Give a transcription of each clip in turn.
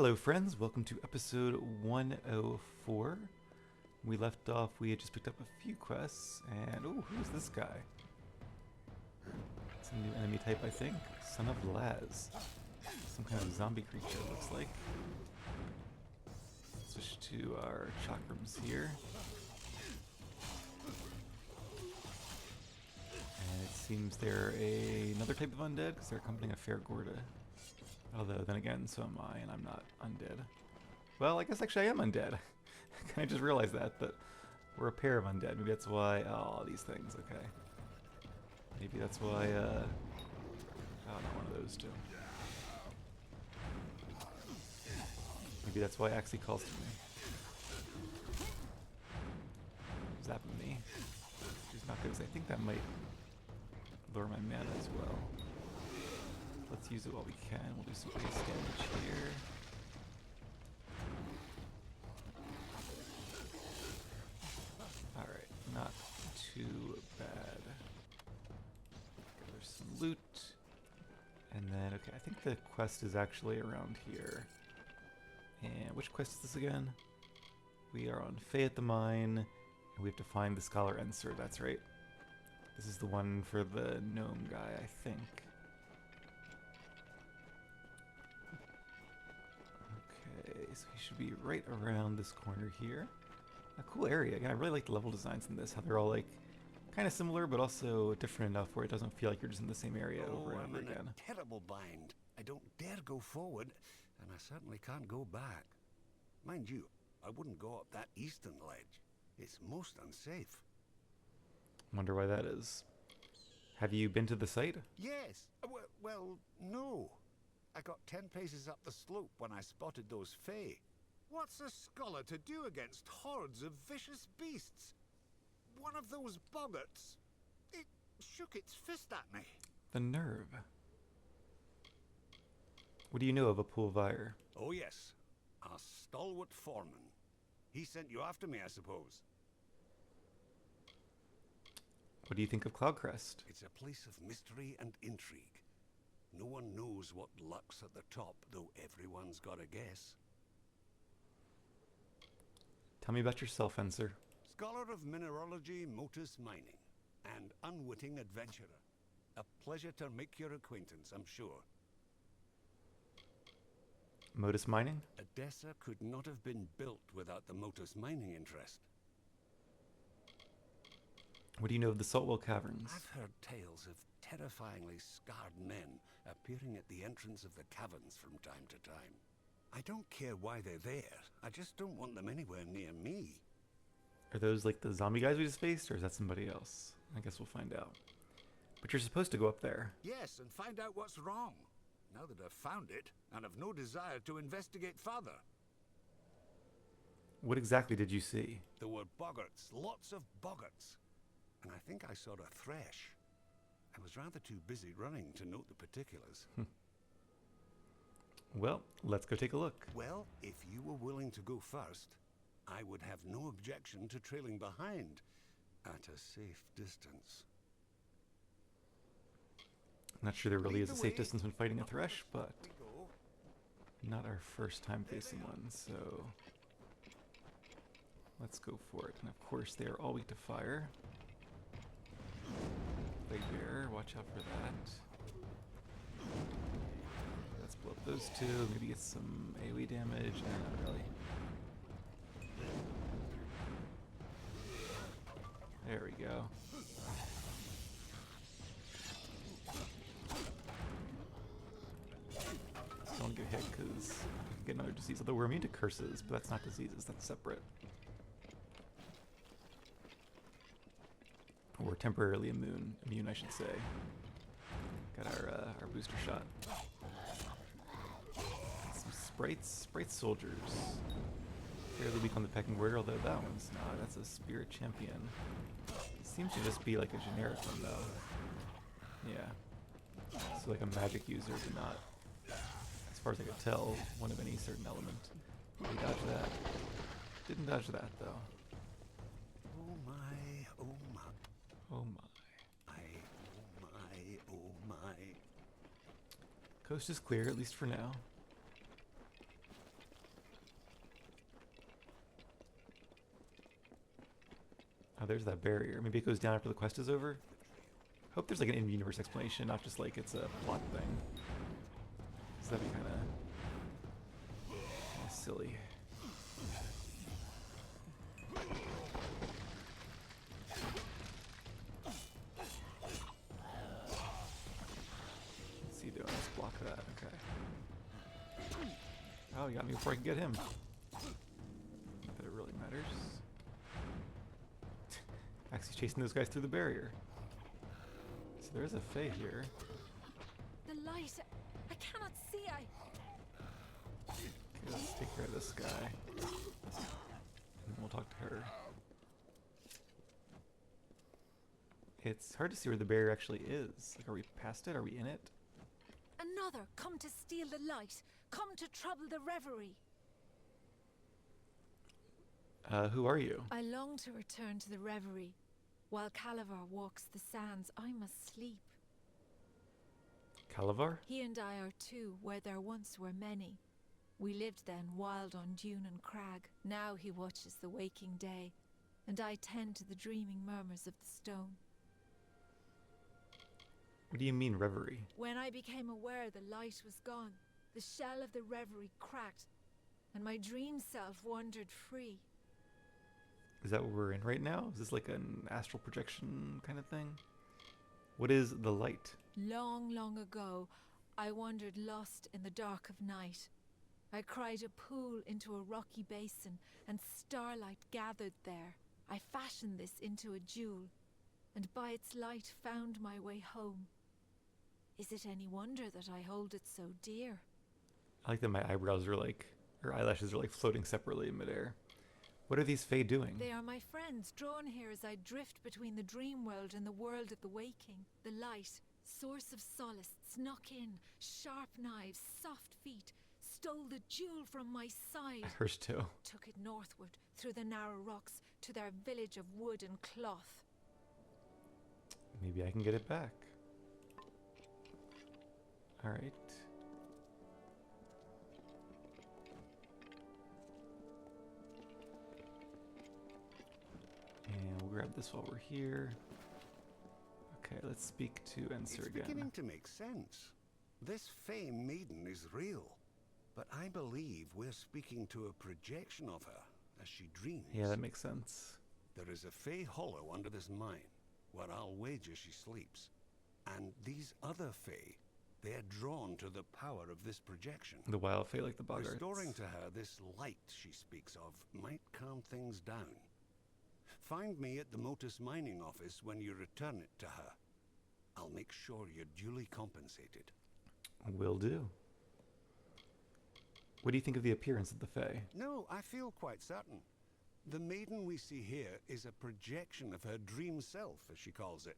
Hello, friends. Welcome to episode 104. We left off, we had just picked up a few quests, and oh, who's this guy? It's a new enemy type, I think. Son of Laz. Some kind of zombie creature, it looks like. Switch to our chakrams here. And it seems they're another type of undead, because they're accompanying a fair Gorda. Although, then again, so am I, and I'm not undead. Well, I guess actually I am undead. I kind of just realized that we're a pair of undead. Maybe that's why... Oh, these things, okay. Maybe that's why, oh, not one of those two. Maybe that's why Axie calls to me. Zapping me. Which is not good, because I think that might lower my mana as well. Let's use it while we can. We'll do some base damage here. Alright, not too bad. There's some loot. And then, okay, I think the quest is actually around here. And which quest is this again? We are on Faye at the Mine, and we have to find the Scholar Enser, that's right. This is the one for the gnome guy, I think. So he should be right around this corner here. A cool area. Again, I really like the level designs in this, how they're all like kind of similar, but also different enough where it doesn't feel like you're just in the same area over and over again. I'm in a terrible bind. I don't dare go forward, and I certainly can't go back. Mind you, I wouldn't go up that eastern ledge. It's most unsafe. Wonder why that is. Have you been to the site? Yes. Well, no. I got 10 paces up the slope when I spotted those Fae. What's a scholar to do against hordes of vicious beasts? One of those boggarts, it shook its fist at me. The nerve. What do you know of a Pulvire? Oh yes, a stalwart foreman. He sent you after me, I suppose. What do you think of Cloudcrest? It's a place of mystery and intrigue. No one knows what lurks at the top, though everyone's got a guess. Tell me about yourself, Enser. Scholar of mineralogy, motus mining, and unwitting adventurer. A pleasure to make your acquaintance, I'm sure. Modus mining? Odessa could not have been built without the motus mining interest. What do you know of the Saltwell Caverns? I've heard tales of terrifyingly scarred men appearing at the entrance of the caverns from time to time. I don't care why they're there, I just don't want them anywhere near me. Are those like the zombie guys we just faced, or is that somebody else? I guess we'll find out. But you're supposed to go up there. Yes, and find out what's wrong. Now that I've found it, and have no desire to investigate further. What exactly did you see? There were boggarts, lots of boggarts. And I think I saw a thresh. I was rather too busy running to note the particulars. Well, let's go take a look. Well, if you were willing to go first, I would have no objection to trailing behind at a safe distance. I'm not sure there really is a Lead the safe way. distance when fighting a Thresh, but We go. not our first time facing one, so let's go for it. And of course, they are all weak to fire. Plague Bearer, watch out for that. Let's blow up those two, maybe get some AoE damage. Not really. There we go. Don't get hit because we can get another disease. Although we're immune to curses, but that's not diseases, that's separate. Or temporarily immune, I should say. Got our booster shot. Some sprite soldiers. Fairly weak on the pecking order, although that one's not. That's a spirit champion. It seems to just be like a generic one though. Yeah. So like a magic user, but not, as far as I could tell, one of any certain element. We dodged that. Didn't dodge that though. Oh my, oh my. Oh my. Oh my, oh my. Coast is clear, at least for now. there's that barrier. Maybe it goes down after the quest is over. Hope there's like an in-universe explanation, not just like it's a plot thing. Cause that'd be kind of silly. What's he doing? Let's block that. Okay. Oh, he got me before I can get him. Not that it really matters. Actually chasing those guys through the barrier. So there's a Fae here. The light. I cannot see. Okay, let's take care of this guy. And then we'll talk to her. It's hard to see where the barrier actually is. Like, are we past it? Are we in it? Another come to steal the light. Come to trouble the reverie. Who are you? I long to return to the reverie. While Calavar walks the sands, I must sleep. Calavar? He and I are two, where there once were many. We lived then wild on dune and crag. Now he watches the waking day, and I tend to the dreaming murmurs of the stone. What do you mean, reverie? When I became aware the light was gone, the shell of the reverie cracked, and my dream self wandered free. Is that what we're in right now? Is this like an astral projection kind of thing? What is the light? Long, long ago, I wandered lost in the dark of night. I cried a pool into a rocky basin, and starlight gathered there. I fashioned this into a jewel, and by its light found my way home. Is it any wonder that I hold it so dear? I like that my eyebrows are like, or eyelashes are like floating separately in midair. What are these Fae doing? They are my friends, drawn here as I drift between the dream world and the world of the waking. The light, source of solace, snuck in, sharp knives, soft feet, stole the jewel from my side. Hers too. Took it northward, through the narrow rocks, to their village of wood and cloth. Maybe I can get it back. Alright. And we'll grab this while we're here. Okay, let's speak to Enser again. It's beginning to make sense. This Fae maiden is real, but I believe we're speaking to a projection of her as she dreams. Yeah, that makes sense. There is a Fae hollow under this mine, where I'll wager she sleeps. And these other Fae, they're drawn to the power of this projection. The wild Fae like the boggarts. Restoring to her this light she speaks of might calm things down. Find me at the Motus mining office when you return it to her. I'll make sure you're duly compensated. Will do. What do you think of the appearance of the Fae? No, I feel quite certain. The maiden we see here is a projection of her dream self, as she calls it.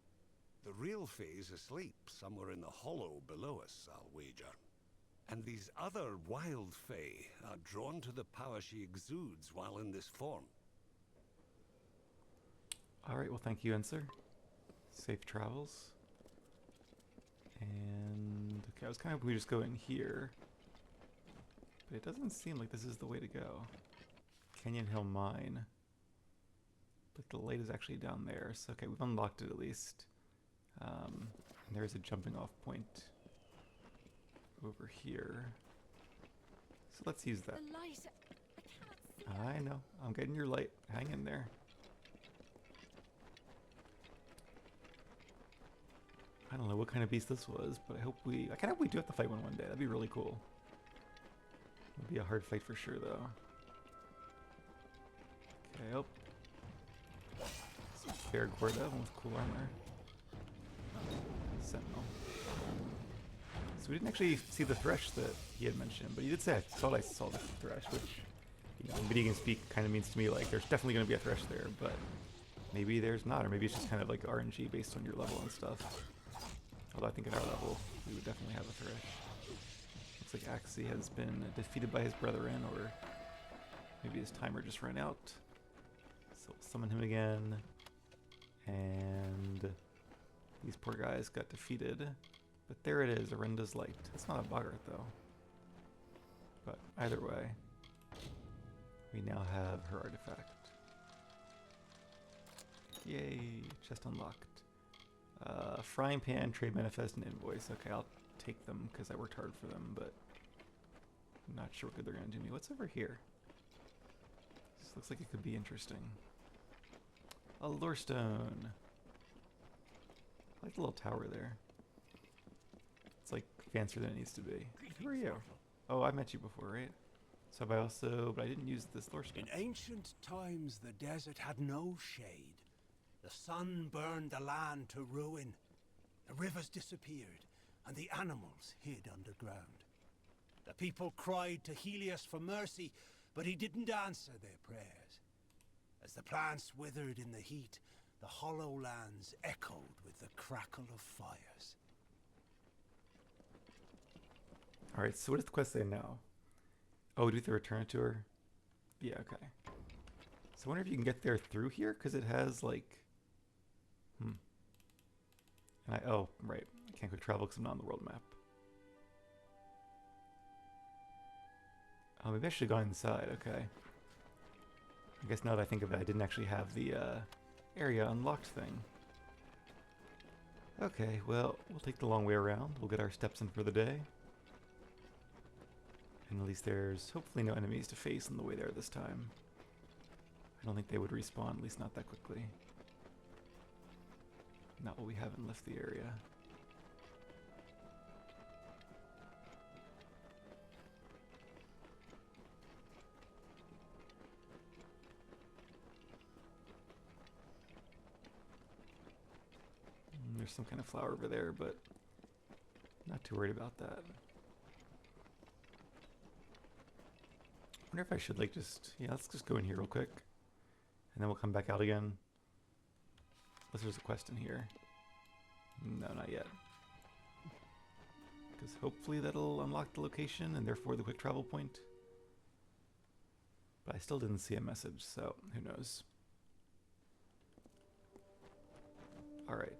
The real Fae is asleep somewhere in the hollow below us, I'll wager. And these other wild Fae are drawn to the power she exudes while in this form. Alright, well thank you, Enser. Safe travels. And okay, I was kind of hoping we just go in here. But it doesn't seem like this is the way to go. Canyon Hill Mine. But the light is actually down there. So okay, we've unlocked it at least. And there's a jumping off point over here. So let's use that. The light. I cannot see. I know. I'm getting your light. Hang in there. I don't know what kind of beast this was, but I kind of hope we do have to fight one day. That'd be really cool. It'd be a hard fight for sure, though. Okay, oh. Fair Gorda with cool armor. Sentinel. So we didn't actually see the Thresh that he had mentioned, but he did say I thought I saw the Thresh, which, you know, in video game speak kind of means to me like there's definitely going to be a Thresh there, but maybe there's not, or maybe it's just kind of like RNG based on your level and stuff. Although I think at our level, we would definitely have a Thresh. Looks like Axie has been defeated by his brethren, or maybe his timer just ran out. So we'll summon him again. And these poor guys got defeated. But there it is, Arenda's Light. It's not a boggart though. But either way, we now have her artifact. Yay, chest unlocked. Frying pan, trade manifest, and invoice. Okay, I'll take them because I worked hard for them, but I'm not sure what good they're gonna do me. What's over here? This looks like it could be interesting. A lure stone. I like the little tower there. It's like fancier than it needs to be. Who are you? Oh, I met you before, right? So have I also, but I didn't use this lure stone. In ancient times, the desert had no shade. The sun burned the land to ruin. The rivers disappeared, and the animals hid underground. The people cried to Helios for mercy, but he didn't answer their prayers. As the plants withered in the heat, the hollow lands echoed with the crackle of fires. Alright, so what does the quest say now? Oh, do we have to return it to her? Yeah, okay. So I wonder if you can get there through here, because it has like... And oh, right. I can't quick travel because I'm not on the world map. Oh, maybe I should have gone inside, okay. I guess now that I think of it, I didn't actually have the area unlocked thing. Okay, well, we'll take the long way around. We'll get our steps in for the day. And at least there's hopefully no enemies to face on the way there this time. I don't think they would respawn, at least not that quickly. Not while we haven't left the area. There's some kind of flower over there, but not too worried about that. I wonder if I should like just, yeah, let's just go in here real quick. And then we'll come back out again. Unless there's a quest in here. No, not yet. Because hopefully that'll unlock the location and therefore the quick travel point. But I still didn't see a message, so who knows. Alright.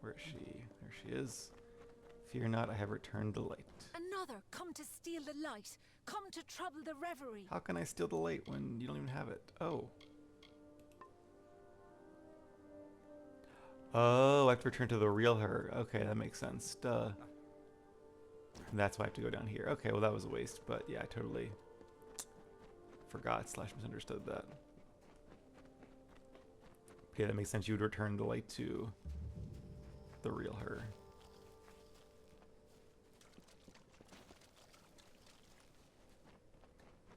Where is she? There she is. Fear not, I have returned the light. Another come to steal the light. Come to trouble the reverie. How can I steal the light when you don't even have it? Oh. Oh, I have to return to the real her. Okay, that makes sense. Duh. And that's why I have to go down here. Okay, well that was a waste, but yeah, I totally forgot / misunderstood that. Yeah, that makes sense. You would return the light to the real her.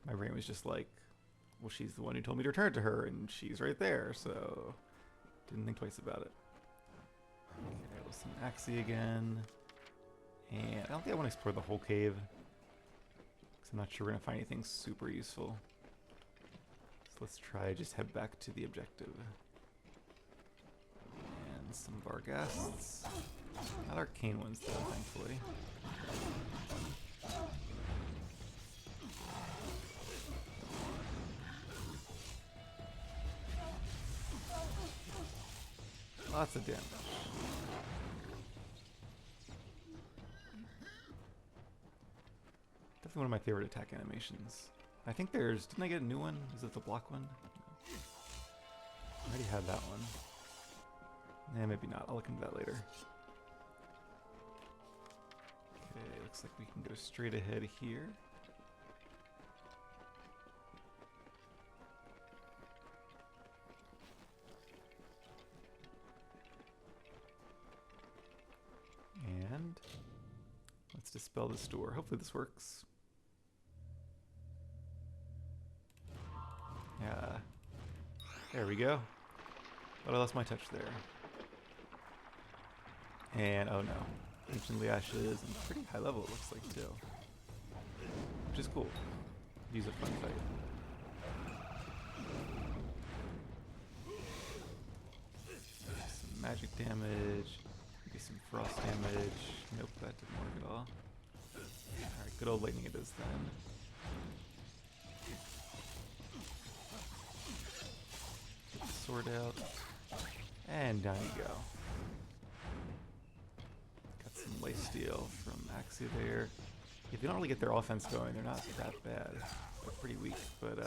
My brain was just like, well, she's the one who told me to return it to her, and she's right there, so didn't think twice about it. Okay, with some Axie again. And I don't think I want to explore the whole cave, because I'm not sure we're going to find anything super useful. So let's try just head back to the objective. And some of our guests. Not arcane ones though, thankfully. Lots of damage. Definitely one of my favorite attack animations. I think there's... Didn't I get a new one? Is it the block one? No. I already had that one. Nah, maybe not. I'll look into that later. Okay, looks like we can go straight ahead here. And let's dispel this door. Hopefully this works. Yeah. There we go. But I lost my touch there. And oh no. Ancient ashes and pretty high level it looks like too. Which is cool. Use a fun fight. Some magic damage. Maybe some frost damage. Nope, that didn't work at all. Alright, good old lightning it is then. Get the sword out. And down you go. Got some lifesteal from Axie there. If they don't really get their offense going, they're not that bad. They're pretty weak, but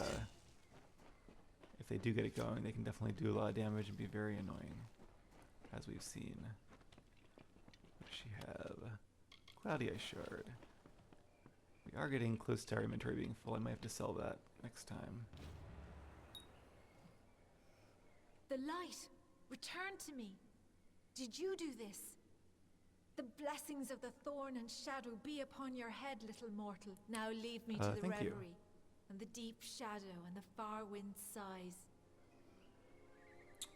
if they do get it going, they can definitely do a lot of damage and be very annoying, as we've seen. What does she have? Cloudy Ice Shard. We are getting close to our inventory being full. I might have to sell that next time. The light! Return to me! Did you do this? The blessings of the thorn and shadow be upon your head, little mortal. Now leave me to the thank you. reverie, and the deep shadow and the far wind sighs.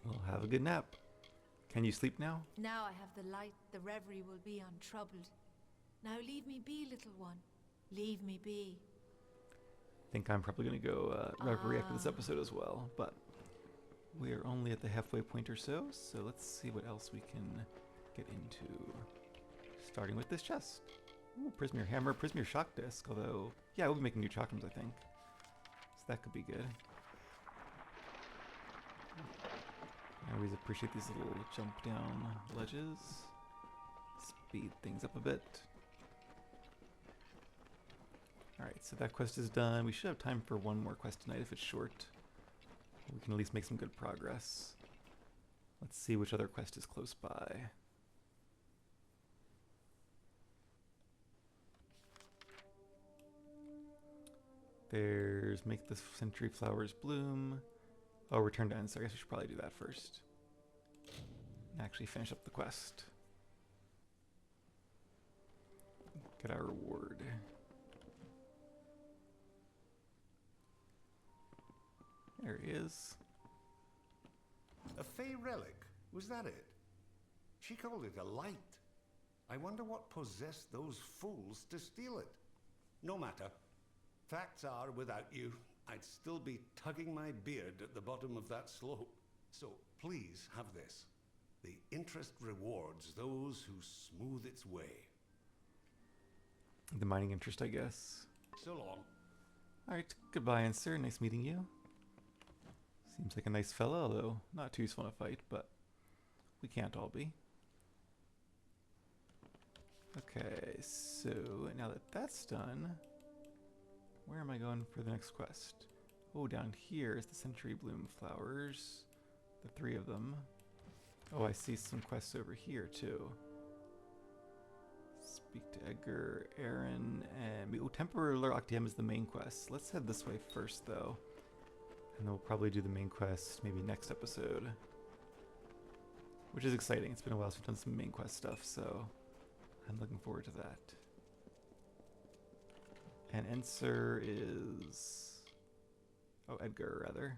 Well, have a good nap. Can you sleep now? Now I have the light, the reverie will be untroubled. Now leave me be, little one. Leave me be. I think I'm probably going to go reverie after this episode as well, but we are only at the halfway point or so, so let's see what else we can get into. Starting with this chest. Ooh, Prismere Hammer, Prismere Shock Disc, although, yeah, we'll be making new chakrams, I think. So that could be good. I always appreciate these little jump down ledges. Speed things up a bit. Alright, so that quest is done. We should have time for one more quest tonight if it's short. We can at least make some good progress. Let's see which other quest is close by. There's make the century flowers bloom. Oh, return to end, so I guess we should probably do that first. And actually finish up the quest. Get our reward. There he is. A Fey relic? Was that it? She called it a light. I wonder what possessed those fools to steal it. No matter. Facts are, without you, I'd still be tugging my beard at the bottom of that slope. So please have this. The interest rewards those who smooth its way. The mining interest, I guess. So long. Alright, goodbye, Answer. Nice meeting you. Seems like a nice fella, although not too useful in a fight, but we can't all be. Okay, so now that that's done, where am I going for the next quest? Oh, down here is the Century Bloom flowers. The 3 of them. Oh, I see some quests over here, too. Speak to Edgar, Aaron, and... Oh, Temporary Octium is the main quest. Let's head this way first, though. And then we'll probably do the main quest maybe next episode. Which is exciting. It's been a while since we've done some main quest stuff, so I'm looking forward to that. And Enser is... Oh, Edgar, rather.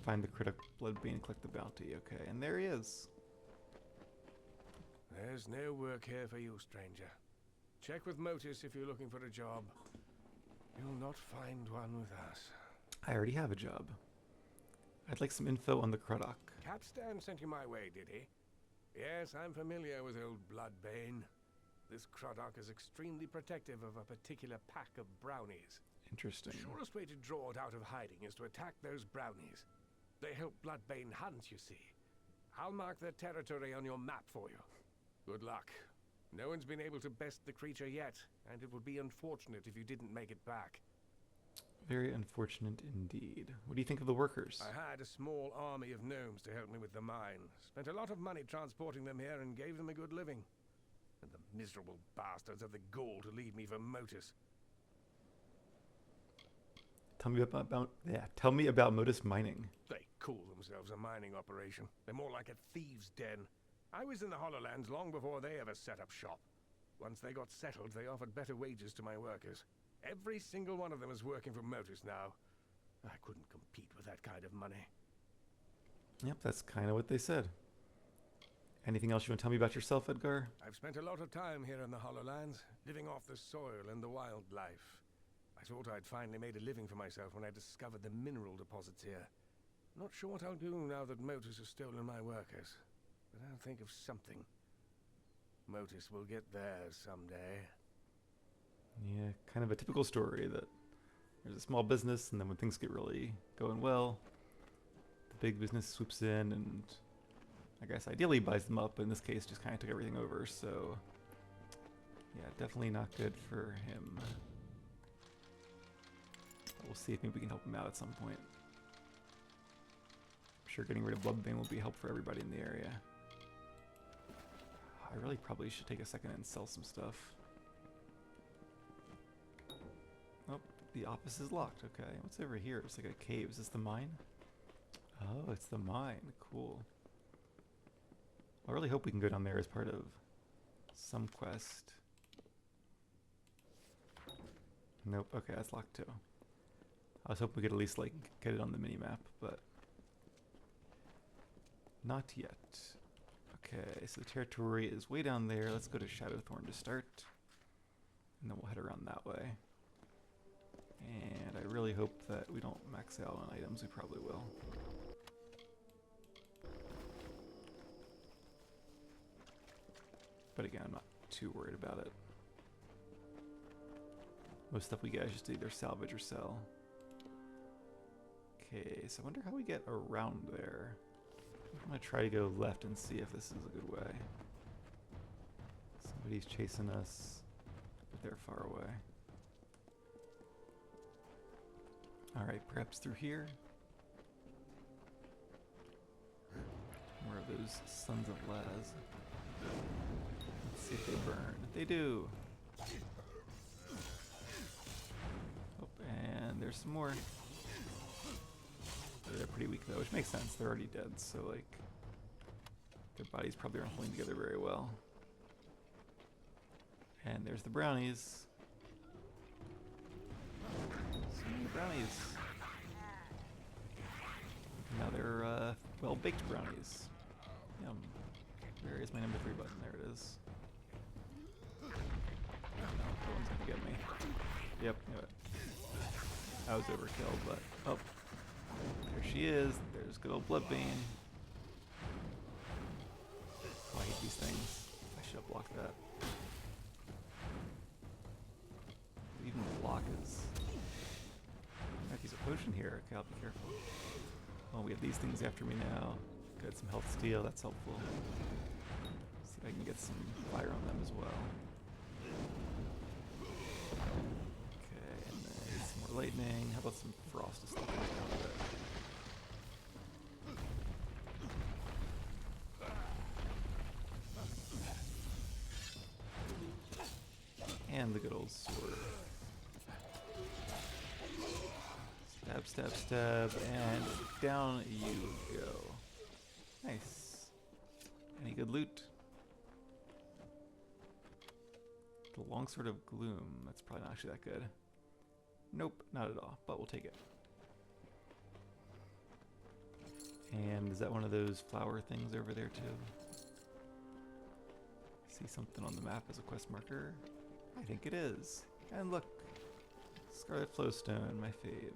Find the critic Bloodbane and collect the bounty. Okay, and there he is. There's no work here for you, stranger. Check with Motus if you're looking for a job. You'll not find one with us. I already have a job. I'd like some info on the Craddock. Capstan sent you my way, did he? Yes, I'm familiar with old Bloodbane. This Craddock is extremely protective of a particular pack of brownies. Interesting. The surest way to draw it out of hiding is to attack those brownies. They help Bloodbane hunt, you see. I'll mark their territory on your map for you. Good luck. No one's been able to best the creature yet, and it would be unfortunate if you didn't make it back. Very unfortunate indeed. What do you think of the workers? I hired a small army of gnomes to help me with the mine. Spent a lot of money transporting them here and gave them a good living. And the miserable bastards have the gall to leave me for Motus. Tell me about Modus Mining. They call themselves a mining operation. They're more like a thieves' den. I was in the Hollowlands long before they ever set up shop. Once they got settled, they offered better wages to my workers. Every single one of them is working for Motus now. I couldn't compete with that kind of money. Yep, that's kind of what they said. Anything else you want to tell me about yourself, Edgar? I've spent a lot of time here in the Hollowlands, living off the soil and the wildlife. I thought I'd finally made a living for myself when I discovered the mineral deposits here. Not sure what I'll do now that Motus has stolen my workers, but I'll think of something. Motus will get theirs someday. Yeah, kind of a typical story that there's a small business, and then when things get really going well, the big business swoops in and I guess ideally buys them up, but in this case just kind of took everything over, so yeah, definitely not good for him. But we'll see if maybe we can help him out at some point. sure getting rid of Bloodbane will be help for everybody in the area. I really probably should take a second and sell some stuff. Oh, the office is locked. Okay, what's over here? It's like a cave. Is this the mine? Oh, it's the mine. Cool. I really hope we can go down there as part of some quest. Nope. Okay, that's locked too. I was hoping we could at least like get it on the mini map, but not yet. Okay, so the territory is way down there. Let's go to Shadowthorn to start, and then we'll head around that way. And I really hope that we don't max out on items. We probably will. But again, I'm not too worried about it. Most stuff we get is just to either salvage or sell. Okay, so I wonder how we get around there. I'm gonna try to go left and see if this is a good way. Somebody's chasing us, but they're far away. Alright, perhaps through here? More of those sons of Laz. Let's see if they burn. They do! Oh, and there's some more. They're pretty weak though, which makes sense. They're already dead, so like their bodies probably aren't holding together very well. And there's the brownies. So many brownies. Now they're well-baked brownies. Yum. Where is my number 3 button? There it is. No, that one's gonna get me. Yep, knew it. I was overkill, but oh. There she is. There's good old Bloodbane. Oh, I hate these things. I should have blocked that. Even the block is... I might use a potion here. Okay, I'll be careful. Oh, we have these things after me now. Got some health steal. That's helpful. See if I can get some fire on them as well. Okay, and then some more lightning. How about some frost to slow things down a bit? And the good old sword. Stab, stab, stab, and down you go. Nice. Any good loot? The longsword of gloom. That's probably not actually that good. Nope, not at all, but we'll take it. And is that one of those flower things over there too? See something on the map as a quest marker? I think it is. And look, Scarlet Flowstone, my fave.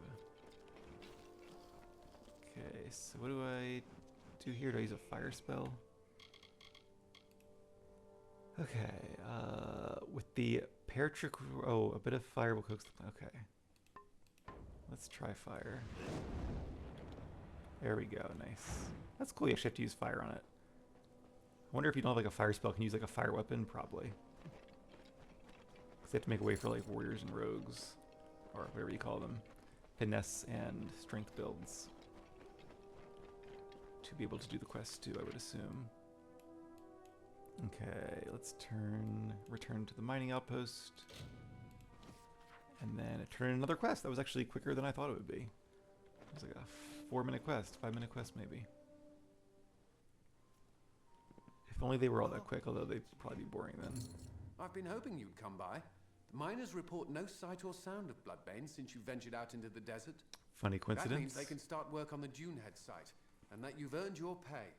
Okay, so what do I do here? Do I use a fire spell? Okay, with the pear trick, oh, a bit of fire will coax the, okay. Let's try fire. There we go, nice. That's cool, you actually have to use fire on it. I wonder if you don't have like a fire spell, can you use like a fire weapon? Probably. Because they have to make a way for like warriors and rogues, or whatever you call them. Finesse and strength builds. To be able to do the quest too, I would assume. Okay, let's return to the mining outpost. And then turn in another quest. That was actually quicker than I thought it would be. It was like a 4-minute quest, 5-minute quest maybe. If only they were all that quick, although they'd probably be boring then. I've been hoping you'd come by. The miners report no sight or sound of Bloodbane since you ventured out into the desert. Funny That coincidence. means they can start work on the Dunehead site, and that you've earned your pay.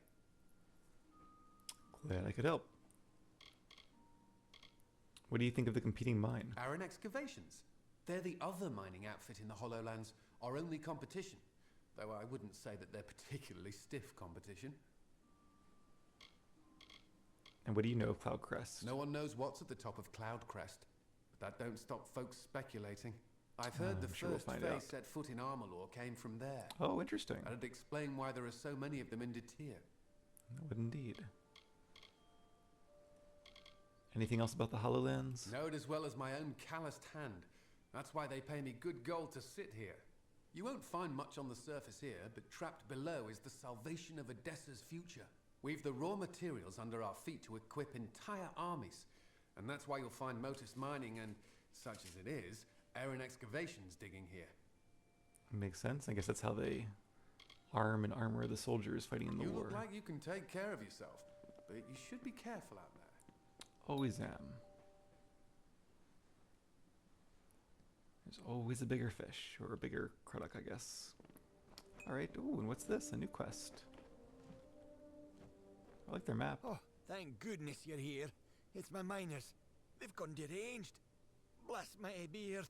Glad I could help. What do you think of the competing mine? Aaron Excavations. They're the other mining outfit in the Hollowlands, our only competition. Though I wouldn't say that they're particularly stiff competition. And what do you know of Cloudcrest? No one knows what's at the top of Cloudcrest, but that don't stop folks speculating. I've heard the I'm sure we'll first find face out. set foot in Amalur came from there. Oh, interesting. That'd explain why there are so many of them in Detir. That would indeed. Anything else about the HoloLens? Know it as well as my own calloused hand. That's why they pay me good gold to sit here. You won't find much on the surface here, but trapped below is the salvation of Odessa's future. We've the raw materials under our feet to equip entire armies, and that's why you'll find Motus Mining and, such as it is, Aaron Excavations digging here. Makes sense. I guess that's how they arm and armor the soldiers fighting in the You war. look like you can take care of yourself, but you should be careful out there. Always am. There's always a bigger fish, or a bigger Krudok, I guess. Alright, ooh, and what's this? A new quest. I like their map. Oh, thank goodness you're here. It's my miners. They've gone deranged. Bless my beard.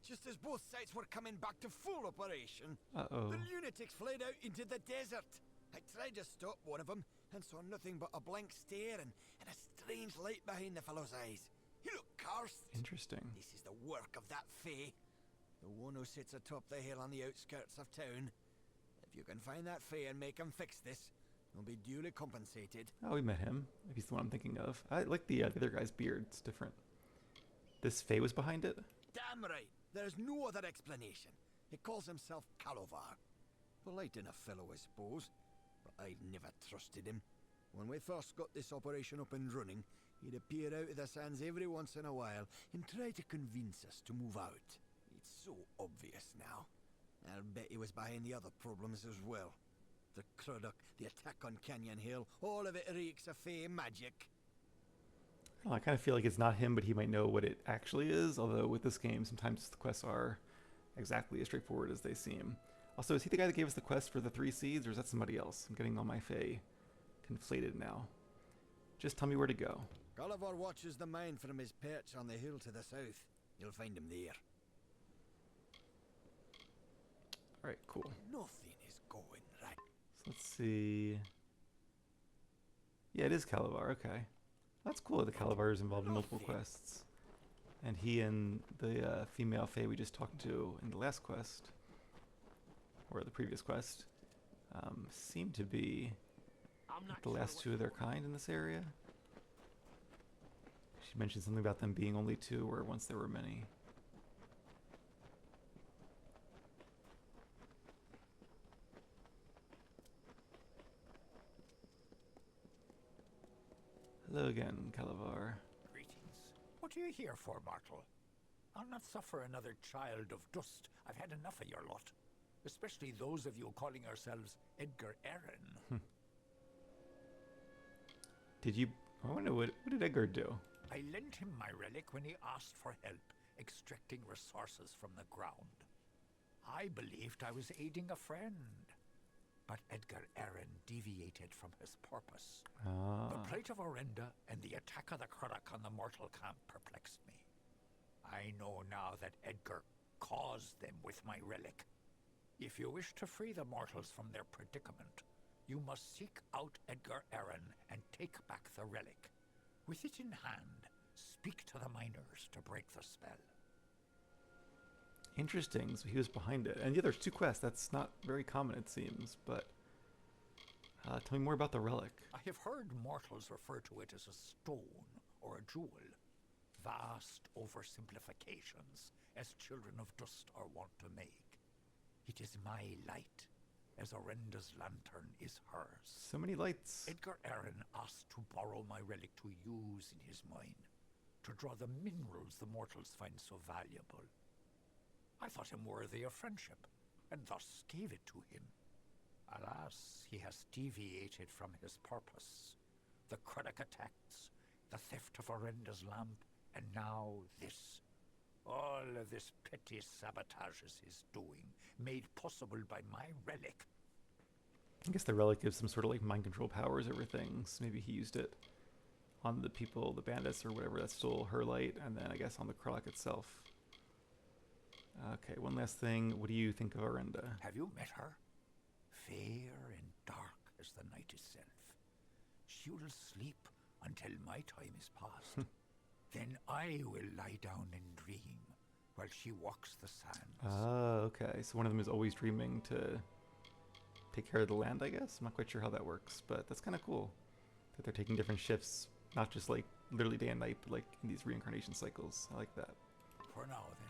Just as both sides were coming back to full operation, Uh-oh. the lunatics fled out into the desert. I tried to stop one of them and saw nothing but a blank stare and a strange light behind the fellow's eyes. He looked cursed. Interesting. This is the work of that Fae, the one who sits atop the hill on the outskirts of town. If you can find that Fae and make him fix this, he'll be duly compensated. Oh, we met him. If he's the one I'm thinking of. I like the other guy's beard. It's different. This Fae was behind it? Damn right. There's no other explanation. He calls himself Calovar. Polite enough fellow, I suppose, but I'd never trusted him. When we first got this operation up and running, he'd appear out of the sands every once in a while and try to convince us to move out. It's so obvious now. I'll bet he was behind the other problems as well. The Krudok, the attack on Canyon Hill, all of it reeks of Fae magic. Oh, I kind of feel like it's not him, but he might know what it actually is. Although with this game, sometimes the quests are exactly as straightforward as they seem. Also, is he the guy that gave us the quest for the 3 seeds, or is that somebody else? I'm getting all my Fae conflated now. Just tell me where to go. Gulliver watches the mine from his perch on the hill to the south. You'll find him there. Alright, cool. Nothing is going right. So let's see. Yeah, it is Calavar, okay. That's cool that the Calavar is involved in multiple quests. And he and the female Fae we just talked to in the last quest, or the previous quest, seem to be like the last two of their kind in this area. She mentioned something about them being only 2, where once there were many. Hello again, Calavar. Greetings. What are you here for, mortal? I'll not suffer another child of dust. I've had enough of your lot. Especially those of you calling yourselves Edgar Aaron. Did you... I wonder what did Edgar do? I lent him my relic when he asked for help extracting resources from the ground. I believed I was aiding a friend. But Edgar Aaron deviated from his purpose. Ah. The plight of Orenda and the attack of the Krudok on the mortal camp perplexed me. I know now that Edgar caused them with my relic. If you wish to free the mortals from their predicament, you must seek out Edgar Aaron and take back the relic. With it in hand, speak to the miners to break the spell. Interesting, so he was behind it. And yeah, there's 2 quests. That's not very common, it seems, but... tell me more about the relic. I have heard mortals refer to it as a stone or a jewel. Vast oversimplifications, as children of dust are wont to make. It is my light, as Orenda's lantern is hers. So many lights. Edgar Aaron asked to borrow my relic to use in his mine, to draw the minerals the mortals find so valuable. I thought him worthy of friendship, and thus gave it to him. Alas, he has deviated from his purpose. The Krudok attacks, the theft of Orenda's lamp, and now this. All of this petty sabotage is his doing, made possible by my relic. I guess the relic gives some sort of like mind control powers over things. Maybe he used it on the people, the bandits or whatever that stole her light, and then I guess on the Krudok itself. Okay, one last thing. What do you think of Orenda? Have you met her? Fair and dark as the night itself. She will sleep until my time is past. Then I will lie down and dream while she walks the sands. Ah, okay. So one of them is always dreaming to take care of the land, I guess? I'm not quite sure how that works, but that's kind of cool. That they're taking different shifts, not just like literally day and night, but like in these reincarnation cycles. I like that. For now, then,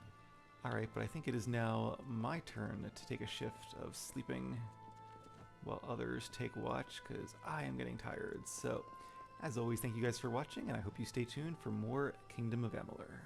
Alright, but I think it is now my turn to take a shift of sleeping while others take watch, because I am getting tired. So, as always, thank you guys for watching, and I hope you stay tuned for more Kingdom of Amalur.